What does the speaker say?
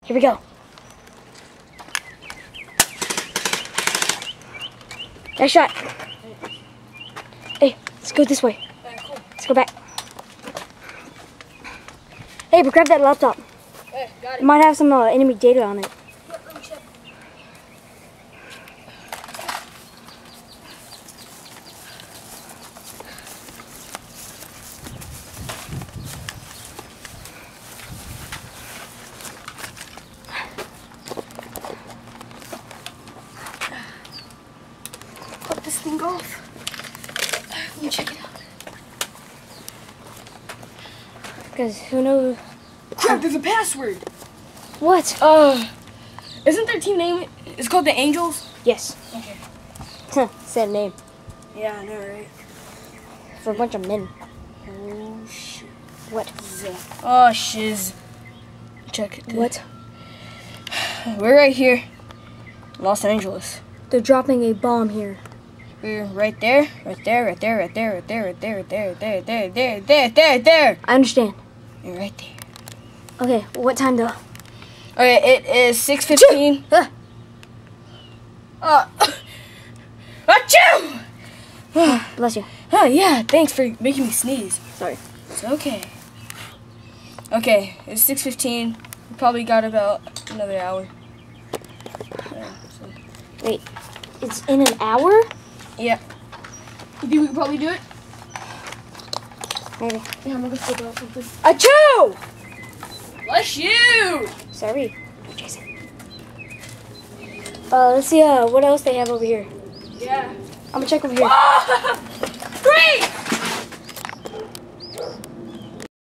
Here we go. Nice shot. Hey, let's go this way. Alright, cool. Let's go back. Hey, but grab that laptop. Hey, got it. It might have some enemy data on it. Yep, let me check. Put this thing off. Let me check it out. Because who knows? Crap, there's a password. What? Isn't their team name? It's called the Angels. Yes. Okay. Sad name. Yeah, I know, right? For a bunch of men. Oh shit. What? Oh shiz. Check it. What? We're right here, Los Angeles. They're dropping a bomb here. We're right there, right there, right there, right there, right there, right there, right there, right there, there, there, there, there, there. I understand. You're right there. Okay, what time though? Okay, it is 6:15. Achoo! Bless you. Oh yeah, thanks for making me sneeze. Sorry. It's okay. Okay, it's 6:15. We probably got about another hour. Wait, it's in an hour? Yeah. You think we could probably do it? Maybe. Yeah, I'm gonna flip out something. Achoo! Bless you! Sorry, Jason. Let's see what else they have over here. Yeah. I'm gonna check over here. 3,